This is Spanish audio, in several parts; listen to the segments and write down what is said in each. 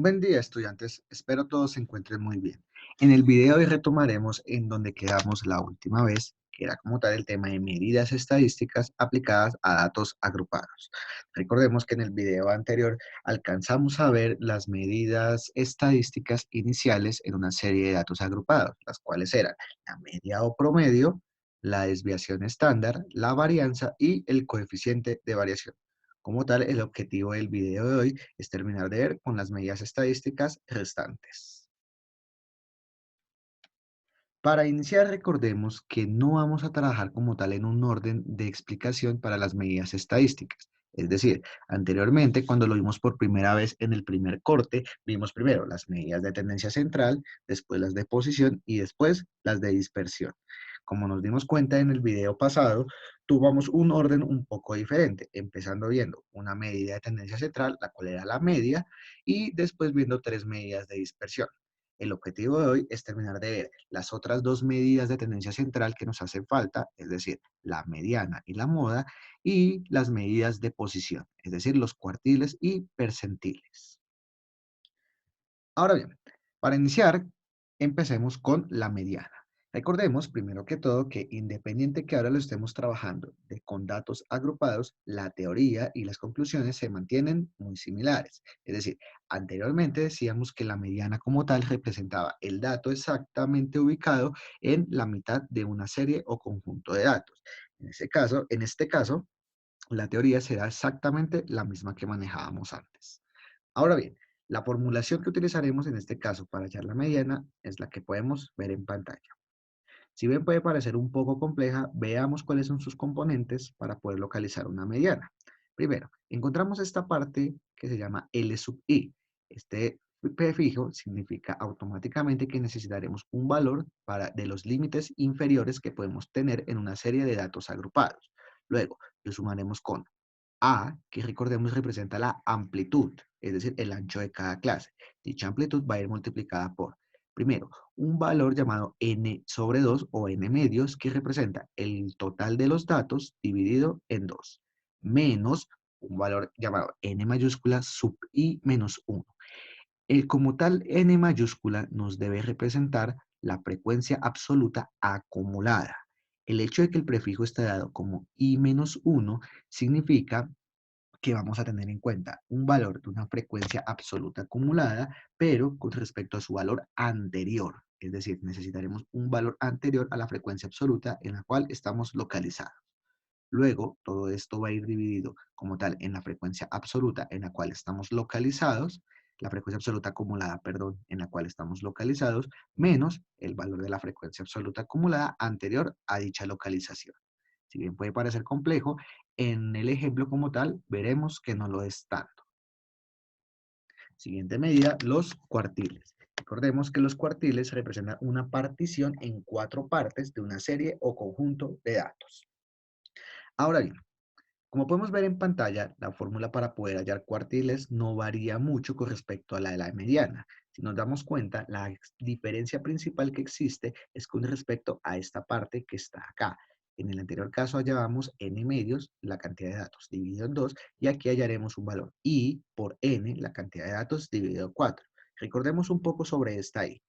Buen día, estudiantes. Espero todos se encuentren muy bien. En el video de hoy retomaremos en donde quedamos la última vez, que era como tal el tema de medidas estadísticas aplicadas a datos agrupados. Recordemos que en el video anterior alcanzamos a ver las medidas estadísticas iniciales en una serie de datos agrupados, las cuales eran la media o promedio, la desviación estándar, la varianza y el coeficiente de variación. Como tal, el objetivo del video de hoy es terminar de ver con las medidas estadísticas restantes. Para iniciar, recordemos que no vamos a trabajar como tal en un orden de explicación para las medidas estadísticas. Es decir, anteriormente, cuando lo vimos por primera vez en el primer corte, vimos primero las medidas de tendencia central, después las de posición y después las de dispersión. Como nos dimos cuenta en el video pasado, tuvimos un orden un poco diferente, empezando viendo una medida de tendencia central, la cual era la media, y después viendo tres medidas de dispersión. El objetivo de hoy es terminar de ver las otras dos medidas de tendencia central que nos hacen falta, es decir, la mediana y la moda, y las medidas de posición, es decir, los cuartiles y percentiles. Ahora bien, para iniciar, empecemos con la mediana. Recordemos, primero que todo, que independiente que ahora lo estemos trabajando con datos agrupados, la teoría y las conclusiones se mantienen muy similares. Es decir, anteriormente decíamos que la mediana como tal representaba el dato exactamente ubicado en la mitad de una serie o conjunto de datos. En este caso, la teoría será exactamente la misma que manejábamos antes. Ahora bien, la formulación que utilizaremos en este caso para hallar la mediana es la que podemos ver en pantalla. Si bien puede parecer un poco compleja, veamos cuáles son sus componentes para poder localizar una mediana. Primero, encontramos esta parte que se llama L sub i. Este prefijo significa automáticamente que necesitaremos un valor de los límites inferiores que podemos tener en una serie de datos agrupados. Luego, lo sumaremos con A, que recordemos representa la amplitud, es decir, el ancho de cada clase. Dicha amplitud va a ir multiplicada por, primero, un valor llamado n sobre 2 o n medios, que representa el total de los datos dividido en 2, menos un valor llamado n mayúscula sub i menos 1. Como tal, n mayúscula nos debe representar la frecuencia absoluta acumulada. El hecho de que el prefijo esté dado como i menos 1 significa que vamos a tener en cuenta un valor de una frecuencia absoluta acumulada, pero con respecto a su valor anterior. Es decir, necesitaremos un valor anterior a la frecuencia absoluta en la cual estamos localizados. Luego, todo esto va a ir dividido como tal en la frecuencia absoluta en la cual estamos localizados, la frecuencia absoluta acumulada, perdón, en la cual estamos localizados, menos el valor de la frecuencia absoluta acumulada anterior a dicha localización. Si bien puede parecer complejo, en el ejemplo como tal veremos que no lo es tanto. Siguiente medida, los cuartiles. Recordemos que los cuartiles representan una partición en cuatro partes de una serie o conjunto de datos. Ahora bien, como podemos ver en pantalla, la fórmula para poder hallar cuartiles no varía mucho con respecto a la de la mediana. Si nos damos cuenta, la diferencia principal que existe es con respecto a esta parte que está acá. En el anterior caso hallábamos n medios, la cantidad de datos dividido en 2, y aquí hallaremos un valor i por n, la cantidad de datos dividido en 4. Recordemos un poco sobre esta i.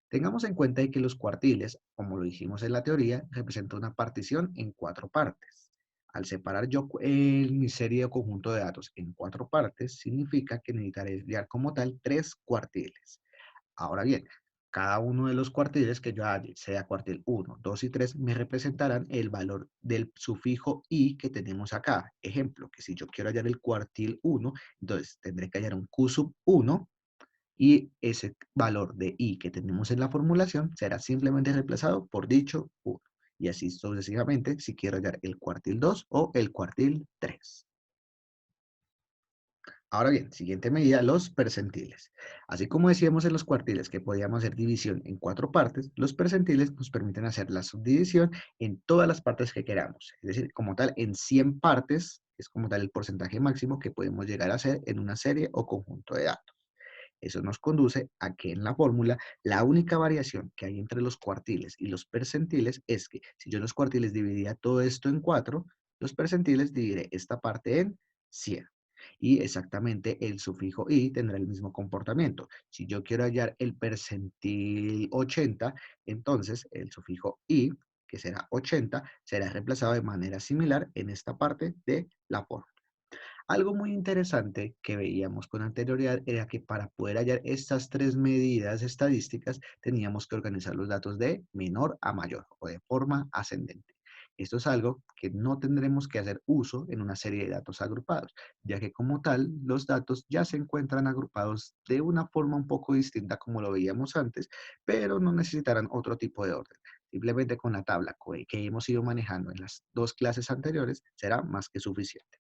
Tengamos en cuenta que los cuartiles, como lo dijimos en la teoría, representan una partición en cuatro partes. Al separar yo mi serie o conjunto de datos en cuatro partes, significa que necesitaré hallar como tal tres cuartiles. Ahora bien, cada uno de los cuartiles que yo halle, sea cuartil 1, 2 y 3, me representarán el valor del sufijo i que tenemos acá. Ejemplo, que si yo quiero hallar el cuartil 1, entonces tendré que hallar un q sub 1, y ese valor de i que tenemos en la formulación será simplemente reemplazado por dicho 1. Y así sucesivamente si quiero hallar el cuartil 2 o el cuartil 3. Ahora bien, siguiente medida, los percentiles. Así como decíamos en los cuartiles que podíamos hacer división en cuatro partes, los percentiles nos permiten hacer la subdivisión en todas las partes que queramos. Es decir, como tal, en 100 partes, es como tal el porcentaje máximo que podemos llegar a hacer en una serie o conjunto de datos. Eso nos conduce a que en la fórmula la única variación que hay entre los cuartiles y los percentiles es que si yo los cuartiles dividía todo esto en 4, los percentiles dividiré esta parte en 100. Y exactamente el sufijo "y" tendrá el mismo comportamiento. Si yo quiero hallar el percentil 80, entonces el sufijo "y", que será 80, será reemplazado de manera similar en esta parte de la fórmula. Algo muy interesante que veíamos con anterioridad era que para poder hallar estas tres medidas estadísticas teníamos que organizar los datos de menor a mayor o de forma ascendente. Esto es algo que no tendremos que hacer uso en una serie de datos agrupados, ya que como tal los datos ya se encuentran agrupados de una forma un poco distinta como lo veíamos antes, pero no necesitarán otro tipo de orden. Simplemente con la tabla que hemos ido manejando en las dos clases anteriores será más que suficiente.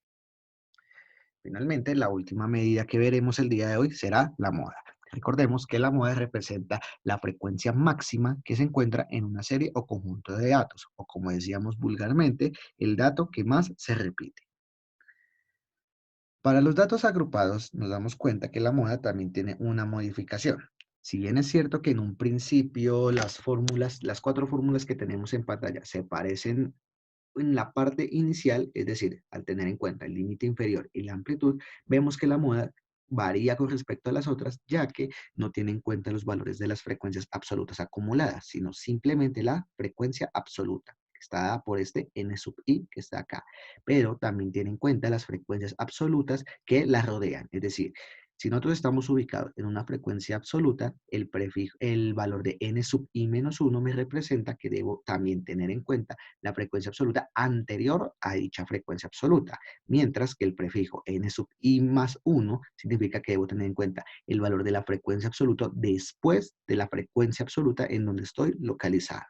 Finalmente, la última medida que veremos el día de hoy será la moda. Recordemos que la moda representa la frecuencia máxima que se encuentra en una serie o conjunto de datos, o como decíamos vulgarmente, el dato que más se repite. Para los datos agrupados, nos damos cuenta que la moda también tiene una modificación. Si bien es cierto que en un principio las fórmulas, las cuatro fórmulas que tenemos en pantalla se parecen en la parte inicial, es decir, al tener en cuenta el límite inferior y la amplitud, vemos que la moda varía con respecto a las otras, ya que no tiene en cuenta los valores de las frecuencias absolutas acumuladas, sino simplemente la frecuencia absoluta, que está dada por este n sub i que está acá, pero también tiene en cuenta las frecuencias absolutas que la rodean, es decir, si nosotros estamos ubicados en una frecuencia absoluta, el valor de n sub i menos 1 me representa que debo también tener en cuenta la frecuencia absoluta anterior a dicha frecuencia absoluta, mientras que el prefijo n sub i más 1 significa que debo tener en cuenta el valor de la frecuencia absoluta después de la frecuencia absoluta en donde estoy localizada.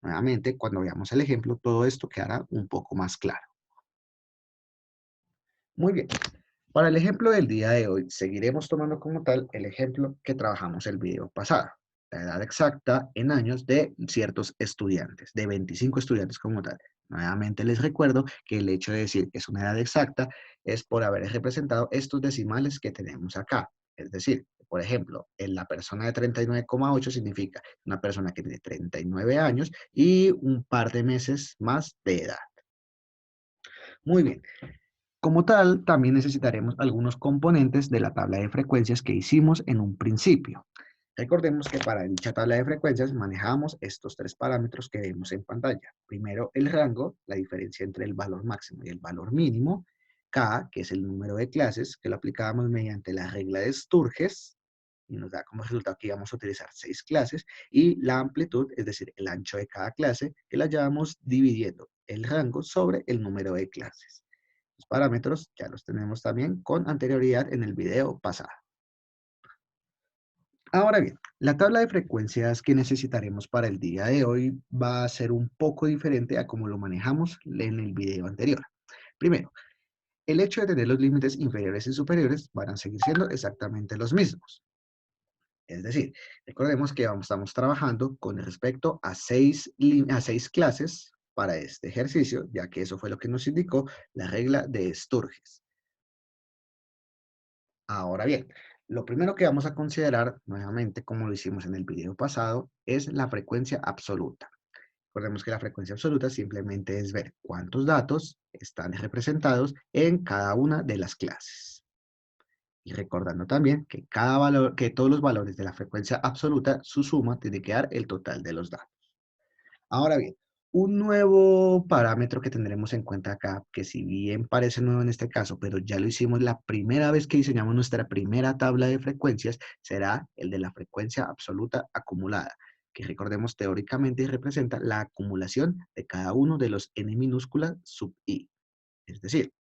Nuevamente, cuando veamos el ejemplo, todo esto quedará un poco más claro. Muy bien. Para el ejemplo del día de hoy, seguiremos tomando como tal el ejemplo que trabajamos el video pasado, la edad exacta en años de ciertos estudiantes, de 25 estudiantes como tal. Nuevamente les recuerdo que el hecho de decir que es una edad exacta es por haber representado estos decimales que tenemos acá. Es decir, por ejemplo, en la persona de 39,8 significa una persona que tiene 39 años y un par de meses más de edad. Muy bien. Como tal, también necesitaremos algunos componentes de la tabla de frecuencias que hicimos en un principio. Recordemos que para dicha tabla de frecuencias manejamos estos tres parámetros que vemos en pantalla. Primero, el rango, la diferencia entre el valor máximo y el valor mínimo. K, que es el número de clases, que lo aplicábamos mediante la regla de Sturges, y nos da como resultado que íbamos a utilizar 6 clases. Y la amplitud, es decir, el ancho de cada clase, que la llevamos dividiendo el rango sobre el número de clases. Los parámetros ya los tenemos también con anterioridad en el video pasado. Ahora bien, la tabla de frecuencias que necesitaremos para el día de hoy va a ser un poco diferente a como lo manejamos en el video anterior. Primero, el hecho de tener los límites inferiores y superiores van a seguir siendo exactamente los mismos. Es decir, recordemos que estamos trabajando con respecto a seis clases para este ejercicio, ya que eso fue lo que nos indicó la regla de Sturges. Ahora bien, lo primero que vamos a considerar, nuevamente como lo hicimos en el video pasado, es la frecuencia absoluta. Recordemos que la frecuencia absoluta simplemente es ver cuántos datos están representados en cada una de las clases. Y recordando también que que todos los valores de la frecuencia absoluta, su suma tiene que dar el total de los datos. Ahora bien, un nuevo parámetro que tendremos en cuenta acá, que si bien parece nuevo en este caso, pero ya lo hicimos la primera vez que diseñamos nuestra primera tabla de frecuencias, será el de la frecuencia absoluta acumulada, que recordemos teóricamente representa la acumulación de cada uno de los n minúscula sub i. Es decir,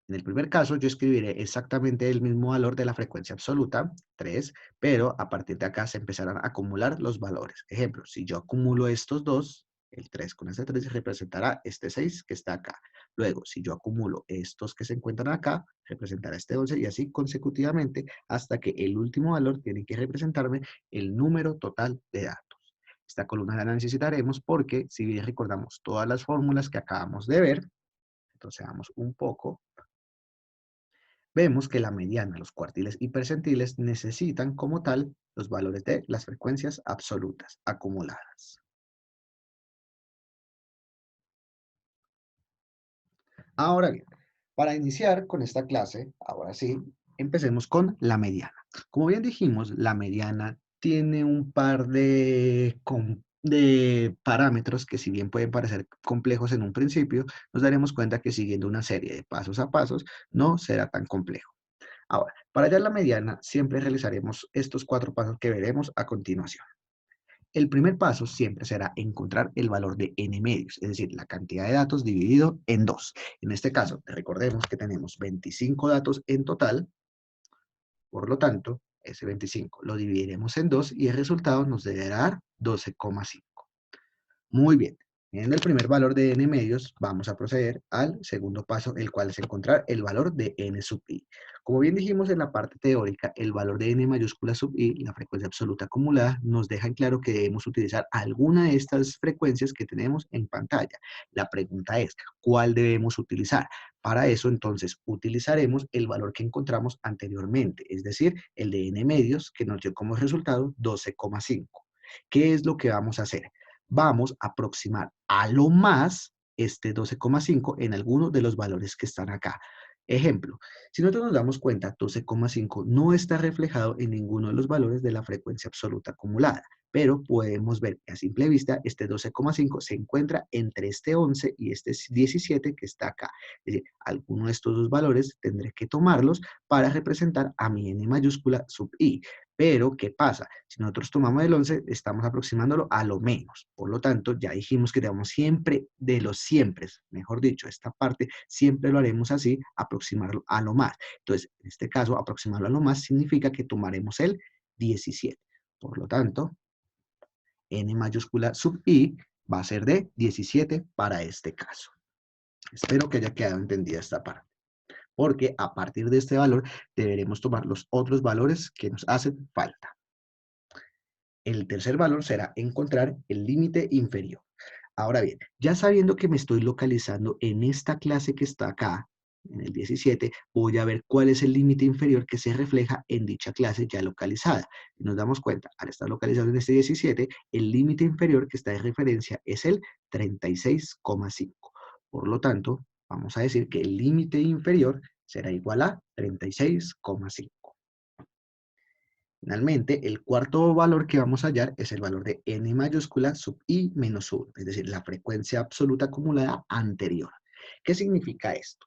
en el primer caso, yo escribiré exactamente el mismo valor de la frecuencia absoluta, 3, pero a partir de acá se empezarán a acumular los valores. Ejemplo, si yo acumulo estos dos, el 3 con este 3 representará este 6 que está acá. Luego, si yo acumulo estos que se encuentran acá, representará este 11 y así consecutivamente hasta que el último valor tiene que representarme el número total de datos. Esta columna la necesitaremos porque si bien recordamos todas las fórmulas que acabamos de ver, retrocedamos un poco, vemos que la mediana, los cuartiles y percentiles necesitan como tal los valores de las frecuencias absolutas acumuladas. Ahora bien, Para iniciar con esta clase, ahora sí, empecemos con la mediana. Como bien dijimos, la mediana tiene un par de parámetros que si bien pueden parecer complejos en un principio, nos daremos cuenta que siguiendo una serie de pasos a pasos no será tan complejo. Ahora, para hallar la mediana, siempre realizaremos estos 4 pasos que veremos a continuación. El primer paso siempre será encontrar el valor de n medios, es decir, la cantidad de datos dividido en 2. En este caso, recordemos que tenemos 25 datos en total, por lo tanto, ese 25 lo dividiremos en 2 y el resultado nos deberá dar 12,5. Muy bien. En el primer valor de n medios, vamos a proceder al segundo paso, el cual es encontrar el valor de n sub i. Como bien dijimos en la parte teórica, el valor de n mayúscula sub i, la frecuencia absoluta acumulada, nos deja en claro que debemos utilizar alguna de estas frecuencias que tenemos en pantalla. La pregunta es, ¿cuál debemos utilizar? Para eso, entonces, utilizaremos el valor que encontramos anteriormente, es decir, el de n medios, que nos dio como resultado 12,5. ¿Qué es lo que vamos a hacer? Vamos a aproximar a lo más este 12,5 en algunos de los valores que están acá. Ejemplo, si nosotros nos damos cuenta, 12,5 no está reflejado en ninguno de los valores de la frecuencia absoluta acumulada, pero podemos ver que a simple vista este 12,5 se encuentra entre este 11 y este 17 que está acá. Es decir, alguno de estos dos valores tendré que tomarlos para representar a mi n mayúscula sub i. Pero, ¿qué pasa? Si nosotros tomamos el 11, estamos aproximándolo a lo menos. Por lo tanto, ya dijimos que debemos siempre de los siempre, mejor dicho, esta parte siempre lo haremos así, aproximarlo a lo más. Entonces, en este caso, aproximarlo a lo más significa que tomaremos el 17. Por lo tanto, n mayúscula sub i va a ser de 17 para este caso. Espero que haya quedado entendida esta parte, porque a partir de este valor deberemos tomar los otros valores que nos hacen falta. El tercer valor será encontrar el límite inferior. Ahora bien, ya sabiendo que me estoy localizando en esta clase que está acá, en el 17, voy a ver cuál es el límite inferior que se refleja en dicha clase ya localizada. Y nos damos cuenta, al estar localizado en este 17, el límite inferior que está de referencia es el 36,5. Por lo tanto, vamos a decir que el límite inferior será igual a 36,5. Finalmente, el cuarto valor que vamos a hallar es el valor de n mayúscula sub i menos 1, es decir, la frecuencia absoluta acumulada anterior. ¿Qué significa esto?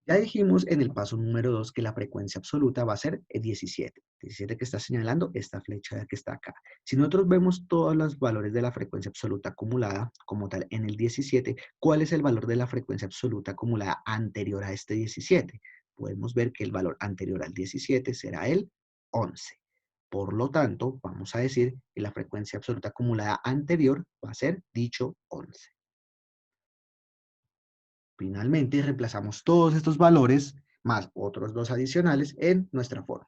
Ya dijimos en el paso número 2 que la frecuencia absoluta va a ser el 17. 17 que está señalando esta flecha que está acá. Si nosotros vemos todos los valores de la frecuencia absoluta acumulada como tal en el 17, ¿cuál es el valor de la frecuencia absoluta acumulada anterior a este 17? Podemos ver que el valor anterior al 17 será el 11. Por lo tanto, vamos a decir que la frecuencia absoluta acumulada anterior va a ser dicho 11. Finalmente, reemplazamos todos estos valores más otros dos adicionales en nuestra forma.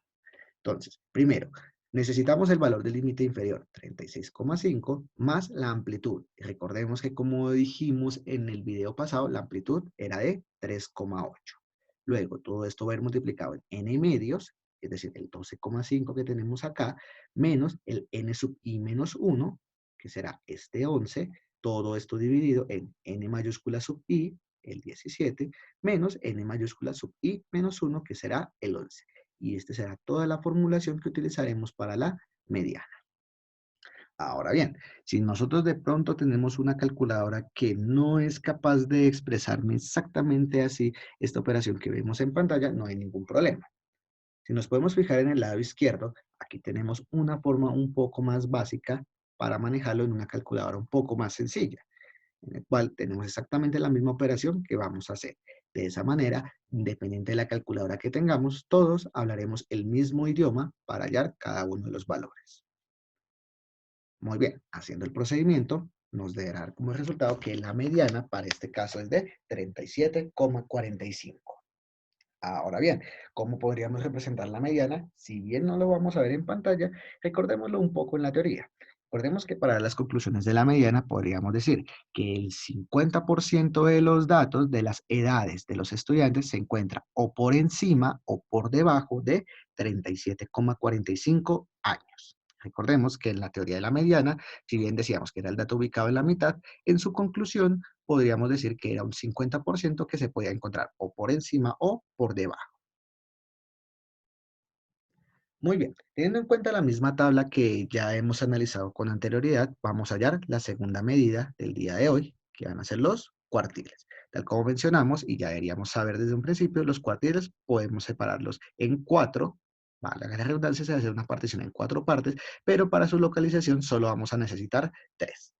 Entonces, primero, necesitamos el valor del límite inferior, 36,5, más la amplitud. Recordemos que como dijimos en el video pasado, la amplitud era de 3,8. Luego, todo esto va a ir multiplicado en n medios, es decir, el 12,5 que tenemos acá, menos el n sub i menos 1, que será este 11, todo esto dividido en n mayúscula sub i, el 17, menos n mayúscula sub i menos 1, que será el 11. Y esta será toda la formulación que utilizaremos para la mediana. Ahora bien, si nosotros de pronto tenemos una calculadora que no es capaz de expresarme exactamente así esta operación que vemos en pantalla, no hay ningún problema. Si nos podemos fijar en el lado izquierdo, aquí tenemos una forma un poco más básica para manejarlo en una calculadora un poco más sencilla, en el cual tenemos exactamente la misma operación que vamos a hacer. De esa manera, independiente de la calculadora que tengamos, todos hablaremos el mismo idioma para hallar cada uno de los valores. Muy bien, haciendo el procedimiento, nos dará como resultado que la mediana para este caso es de 37,45. Ahora bien, ¿cómo podríamos representar la mediana? Si bien no lo vamos a ver en pantalla, recordémoslo un poco en la teoría. Recordemos que para las conclusiones de la mediana podríamos decir que el 50% de los datos de las edades de los estudiantes se encuentra o por encima o por debajo de 37,45 años. Recordemos que en la teoría de la mediana, si bien decíamos que era el dato ubicado en la mitad, en su conclusión podríamos decir que era un 50% que se podía encontrar o por encima o por debajo. Muy bien, teniendo en cuenta la misma tabla que ya hemos analizado con anterioridad, vamos a hallar la segunda medida del día de hoy, que van a ser los cuartiles. Tal como mencionamos, y ya deberíamos saber desde un principio, los cuartiles podemos separarlos en cuatro, vale, la redundancia se hace una partición en cuatro partes, pero para su localización solo vamos a necesitar tres.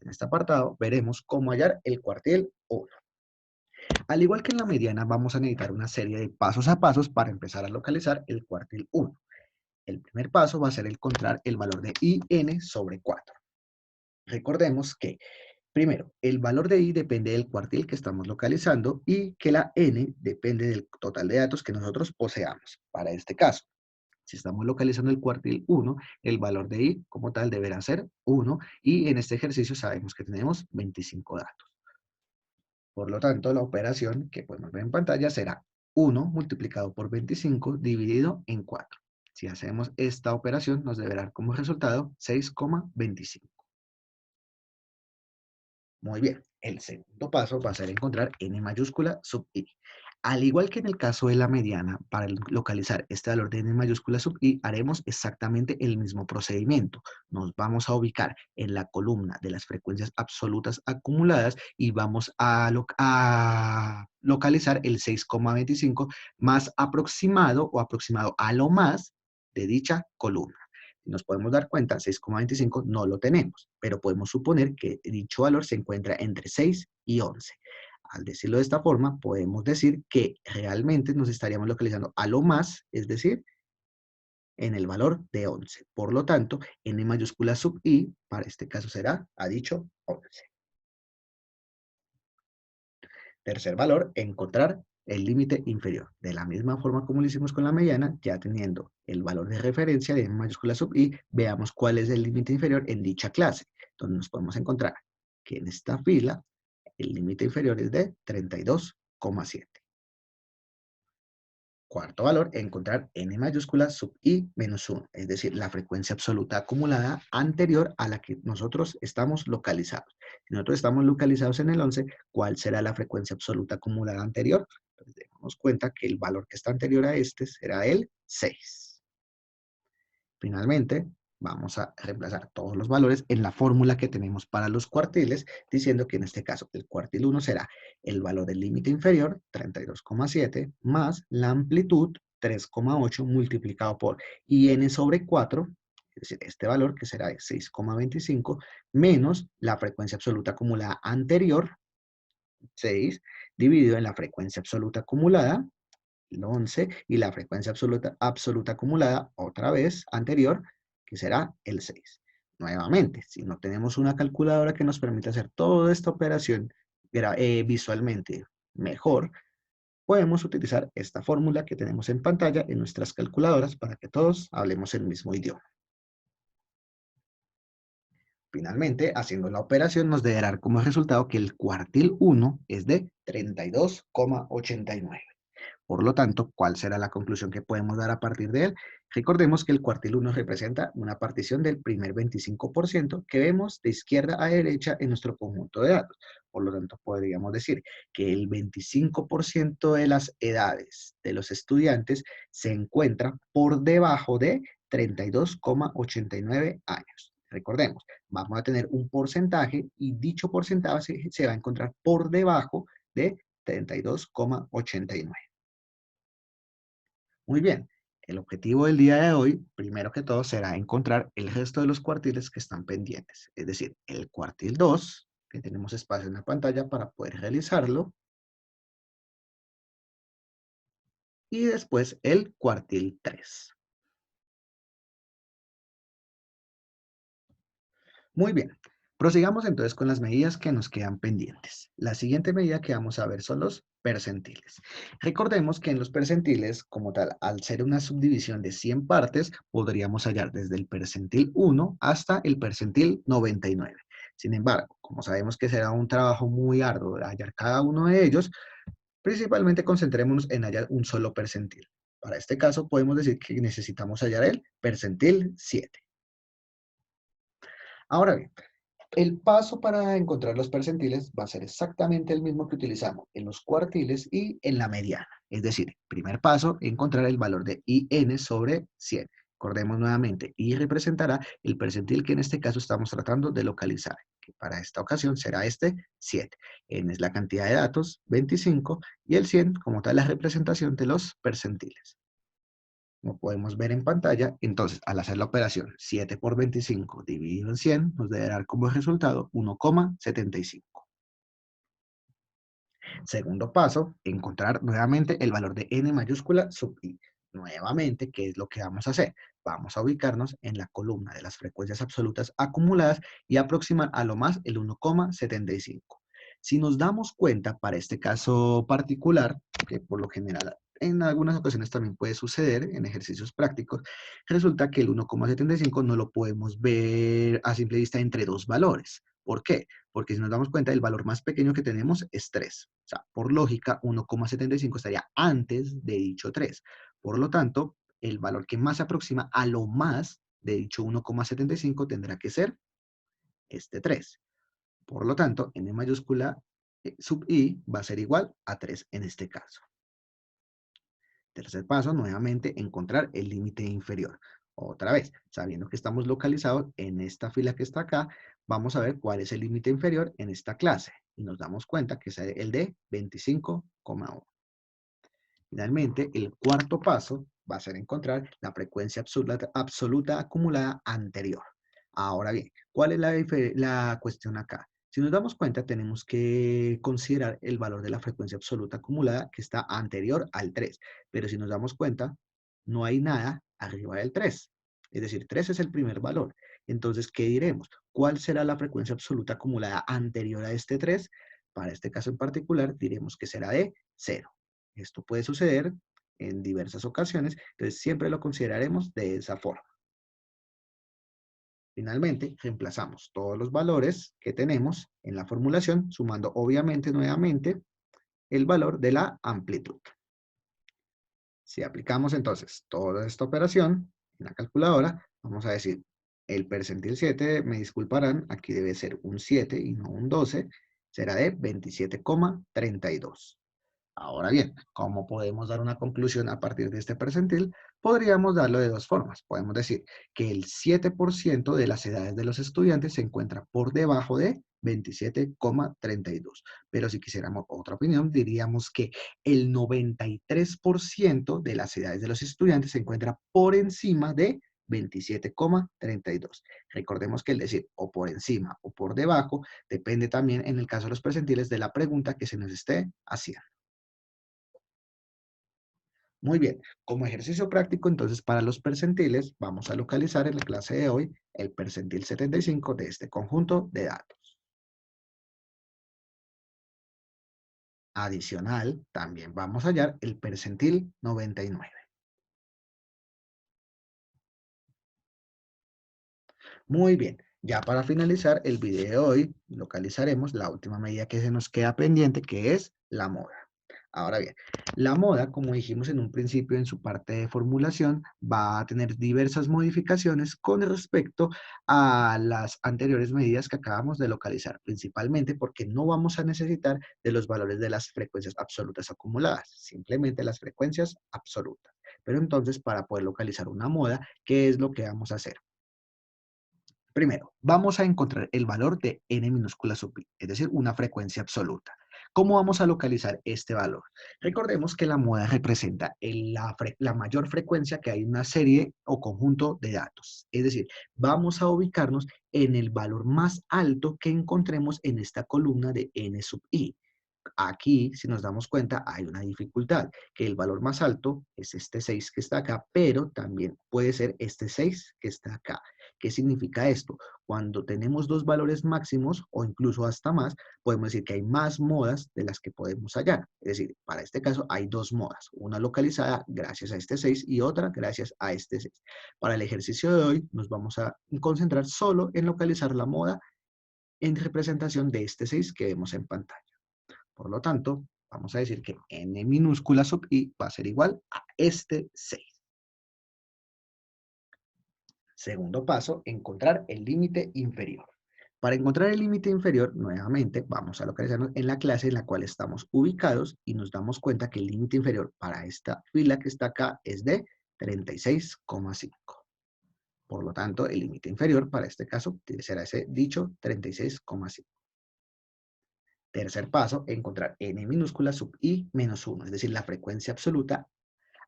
En este apartado veremos cómo hallar el cuartil 1. Al igual que en la mediana, vamos a necesitar una serie de pasos a pasos para empezar a localizar el cuartil 1. El primer paso va a ser encontrar el valor de IN sobre 4. Recordemos que, primero, el valor de I depende del cuartil que estamos localizando y que la N depende del total de datos que nosotros poseamos. Para este caso, si estamos localizando el cuartil 1, el valor de I como tal deberá ser 1 y en este ejercicio sabemos que tenemos 25 datos. Por lo tanto, la operación que podemos ver en pantalla será 1 multiplicado por 25 dividido en 4. Si hacemos esta operación, nos deberá dar como resultado 6,25. Muy bien, el segundo paso va a ser encontrar n mayúscula sub i. Al igual que en el caso de la mediana, para localizar este valor de n mayúscula sub i, haremos exactamente el mismo procedimiento. Nos vamos a ubicar en la columna de las frecuencias absolutas acumuladas y vamos a localizar el 6,25 más aproximado o aproximado a lo más de dicha columna. Nos podemos dar cuenta, 6,25 no lo tenemos, pero podemos suponer que dicho valor se encuentra entre 6 y 11. Al decirlo de esta forma, podemos decir que realmente nos estaríamos localizando a lo más, es decir, en el valor de 11. Por lo tanto, n mayúscula sub i, para este caso será, ha dicho, 11. Tercer valor, encontrar el límite inferior. De la misma forma como lo hicimos con la mediana, ya teniendo el valor de referencia de n mayúscula sub i, veamos cuál es el límite inferior en dicha clase, donde nos podemos encontrar que en esta fila el límite inferior es de 32,7. Cuarto valor, encontrar n mayúscula sub i menos 1, es decir, la frecuencia absoluta acumulada anterior a la que nosotros estamos localizados. Si nosotros estamos localizados en el 11, ¿cuál será la frecuencia absoluta acumulada anterior? Pues demos cuenta que el valor que está anterior a este será el 6. Finalmente, vamos a reemplazar todos los valores en la fórmula que tenemos para los cuartiles, diciendo que en este caso el cuartil 1 será el valor del límite inferior, 32,7, más la amplitud, 3,8, multiplicado por IN sobre 4, es decir, este valor que será de 6,25, menos la frecuencia absoluta acumulada anterior, 6, dividido en la frecuencia absoluta acumulada, el 11, y la frecuencia absoluta acumulada, otra vez anterior, que será el 6. Nuevamente, si no tenemos una calculadora que nos permita hacer toda esta operación visualmente mejor, podemos utilizar esta fórmula que tenemos en pantalla en nuestras calculadoras para que todos hablemos el mismo idioma. Finalmente, haciendo la operación, nos deberá dar como resultado que el cuartil 1 es de 32,89. Por lo tanto, ¿cuál será la conclusión que podemos dar a partir de él? Recordemos que el cuartil 1 representa una partición del primer 25% que vemos de izquierda a derecha en nuestro conjunto de datos. Por lo tanto, podríamos decir que el 25% de las edades de los estudiantes se encuentra por debajo de 32,89 años. Recordemos, vamos a tener un porcentaje y dicho porcentaje se va a encontrar por debajo de 32,89. Muy bien, el objetivo del día de hoy, primero que todo, será encontrar el resto de los cuartiles que están pendientes. Es decir, el cuartil 2, que tenemos espacio en la pantalla para poder realizarlo, y después el cuartil 3. Muy bien, prosigamos entonces con las medidas que nos quedan pendientes. La siguiente medida que vamos a ver son los percentiles. Recordemos que en los percentiles, como tal, al ser una subdivisión de 100 partes, podríamos hallar desde el percentil 1 hasta el percentil 99. Sin embargo, como sabemos que será un trabajo muy arduo de hallar cada uno de ellos, principalmente concentrémonos en hallar un solo percentil. Para este caso, podemos decir que necesitamos hallar el percentil 7. Ahora bien, El paso para encontrar los percentiles va a ser exactamente el mismo que utilizamos en los cuartiles y en la mediana. Es decir, primer paso, encontrar el valor de IN sobre 100. Recordemos nuevamente, I representará el percentil que en este caso estamos tratando de localizar, que para esta ocasión será este 7. N es la cantidad de datos, 25, y el 100 como tal la representación de los percentiles. Como podemos ver en pantalla, entonces al hacer la operación 7 por 25 dividido en 100 nos debe dar como resultado 1,75. Segundo paso, encontrar nuevamente el valor de n mayúscula sub i. Nuevamente, ¿qué es lo que vamos a hacer? Vamos a ubicarnos en la columna de las frecuencias absolutas acumuladas y aproximar a lo más el 1,75. Si nos damos cuenta, para este caso particular, que por lo general en algunas ocasiones también puede suceder en ejercicios prácticos, resulta que el 1,75 no lo podemos ver a simple vista entre dos valores. ¿Por qué? Porque si nos damos cuenta, el valor más pequeño que tenemos es 3. O sea, por lógica, 1,75 estaría antes de dicho 3. Por lo tanto, el valor que más se aproxima a lo más de dicho 1,75 tendrá que ser este 3. Por lo tanto, n mayúscula sub i va a ser igual a 3 en este caso. Tercer paso, nuevamente, encontrar el límite inferior. Otra vez, sabiendo que estamos localizados en esta fila que está acá, vamos a ver cuál es el límite inferior en esta clase. Y nos damos cuenta que es el de 25,1. Finalmente, el cuarto paso va a ser encontrar la frecuencia absoluta acumulada anterior. Ahora bien, ¿cuál es la cuestión acá? Si nos damos cuenta, tenemos que considerar el valor de la frecuencia absoluta acumulada que está anterior al 3. Pero si nos damos cuenta, no hay nada arriba del 3. Es decir, 3 es el primer valor. Entonces, ¿qué diremos? ¿Cuál será la frecuencia absoluta acumulada anterior a este 3? Para este caso en particular, diremos que será de 0. Esto puede suceder en diversas ocasiones, entonces siempre lo consideraremos de esa forma. Finalmente, reemplazamos todos los valores que tenemos en la formulación, sumando obviamente nuevamente el valor de la amplitud. Si aplicamos entonces toda esta operación en la calculadora, vamos a decir, el percentil 7, me disculparán, aquí debe ser un 7 y no un 12, será de 27,32. Ahora bien, ¿cómo podemos dar una conclusión a partir de este percentil? Podríamos darlo de dos formas. Podemos decir que el 7% de las edades de los estudiantes se encuentra por debajo de 27,32. Pero si quisiéramos otra opinión, diríamos que el 93% de las edades de los estudiantes se encuentra por encima de 27,32. Recordemos que el decir o por encima o por debajo depende también en el caso de los percentiles de la pregunta que se nos esté haciendo. Muy bien, como ejercicio práctico, entonces para los percentiles vamos a localizar en la clase de hoy el percentil 75 de este conjunto de datos. Adicional, también vamos a hallar el percentil 99. Muy bien, ya para finalizar el video de hoy, localizaremos la última medida que se nos queda pendiente, que es la moda. Ahora bien, la moda, como dijimos en un principio en su parte de formulación, va a tener diversas modificaciones con respecto a las anteriores medidas que acabamos de localizar, principalmente porque no vamos a necesitar de los valores de las frecuencias absolutas acumuladas, simplemente las frecuencias absolutas. Pero entonces, para poder localizar una moda, ¿qué es lo que vamos a hacer? Primero, vamos a encontrar el valor de n minúscula sub i, es decir, una frecuencia absoluta. ¿Cómo vamos a localizar este valor? Recordemos que la moda representa la mayor frecuencia que hay en una serie o conjunto de datos. Es decir, vamos a ubicarnos en el valor más alto que encontremos en esta columna de n sub i. Aquí, si nos damos cuenta, hay una dificultad, que el valor más alto es este 6 que está acá, pero también puede ser este 6 que está acá. ¿Qué significa esto? Cuando tenemos dos valores máximos o incluso hasta más, podemos decir que hay más modas de las que podemos hallar. Es decir, para este caso hay dos modas, una localizada gracias a este 6 y otra gracias a este 6. Para el ejercicio de hoy nos vamos a concentrar solo en localizar la moda en representación de este 6 que vemos en pantalla. Por lo tanto, vamos a decir que n minúscula sub i va a ser igual a este 6. Segundo paso, encontrar el límite inferior. Para encontrar el límite inferior, nuevamente vamos a localizarnos en la clase en la cual estamos ubicados y nos damos cuenta que el límite inferior para esta fila que está acá es de 36,5. Por lo tanto, el límite inferior para este caso será ese dicho 36,5. Tercer paso, encontrar n minúscula sub i menos 1, es decir, la frecuencia absoluta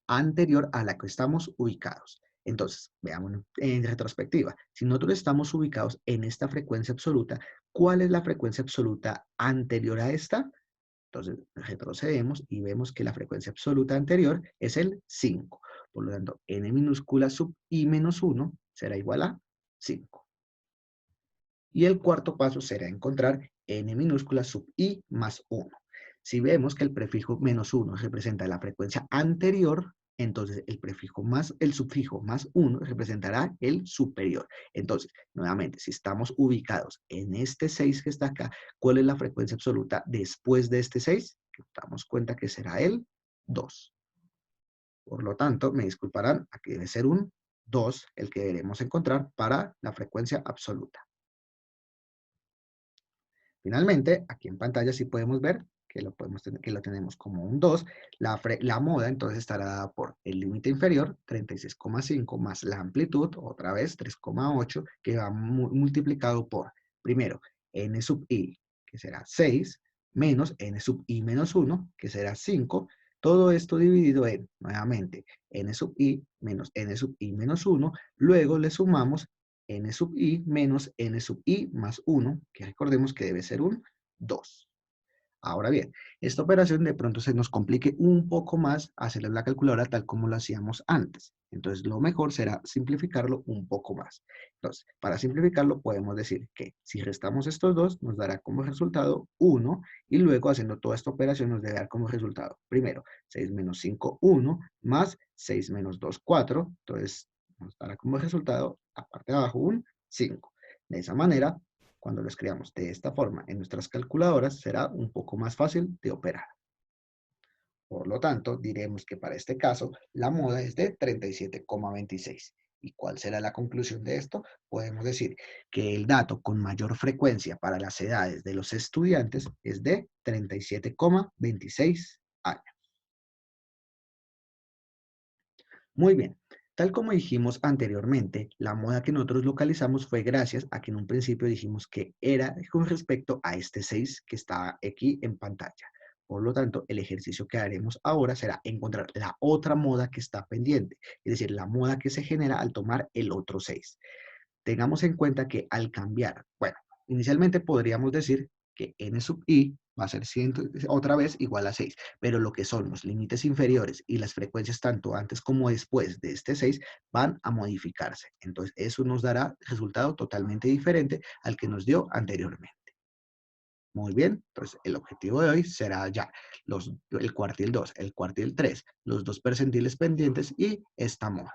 anterior a la que estamos ubicados. Entonces, veamos en retrospectiva. Si nosotros estamos ubicados en esta frecuencia absoluta, ¿cuál es la frecuencia absoluta anterior a esta? Entonces, retrocedemos y vemos que la frecuencia absoluta anterior es el 5. Por lo tanto, n minúscula sub i menos 1 será igual a 5. Y el cuarto paso será encontrar n minúscula sub i más 1. Si vemos que el prefijo menos 1 representa la frecuencia anterior, entonces el sufijo más 1 representará el superior. Entonces, nuevamente, si estamos ubicados en este 6 que está acá, ¿cuál es la frecuencia absoluta después de este 6? Nos damos cuenta que será el 2. Por lo tanto, me disculparán, aquí debe ser un 2 el que debemos encontrar para la frecuencia absoluta. Finalmente, aquí en pantalla sí podemos ver que lo tenemos como un 2. La moda entonces estará dada por el límite inferior, 36,5, más la amplitud, otra vez 3,8, que va multiplicado por, primero, n sub i, que será 6, menos n sub i menos 1, que será 5. Todo esto dividido en, nuevamente, n sub i menos n sub i menos 1. Luego le sumamos n sub i menos n sub i más 1, que recordemos que debe ser un 2. Ahora bien, esta operación de pronto se nos complique un poco más hacerla en la calculadora tal como lo hacíamos antes. Entonces, lo mejor será simplificarlo un poco más. Entonces, para simplificarlo podemos decir que si restamos estos dos, nos dará como resultado 1, y luego haciendo toda esta operación nos debe dar como resultado, primero, 6 menos 5, 1, más 6 menos 2, 4. Entonces, nos dará como resultado, aparte de abajo, un 5. De esa manera, cuando lo escribamos de esta forma en nuestras calculadoras, será un poco más fácil de operar. Por lo tanto, diremos que para este caso, la moda es de 37,26. ¿Y cuál será la conclusión de esto? Podemos decir que el dato con mayor frecuencia para las edades de los estudiantes es de 37,26 años. Muy bien. Tal como dijimos anteriormente, la moda que nosotros localizamos fue gracias a que en un principio dijimos que era con respecto a este 6 que está aquí en pantalla. Por lo tanto, el ejercicio que haremos ahora será encontrar la otra moda que está pendiente, es decir, la moda que se genera al tomar el otro 6. Tengamos en cuenta que al cambiar, bueno, inicialmente podríamos decir que n sub i va a ser otra vez igual a 6, pero lo que son los límites inferiores y las frecuencias tanto antes como después de este 6 van a modificarse. Entonces, eso nos dará resultado totalmente diferente al que nos dio anteriormente. Muy bien, entonces el objetivo de hoy será ya el cuartil 2, el cuartil 3, los dos percentiles pendientes y esta moda.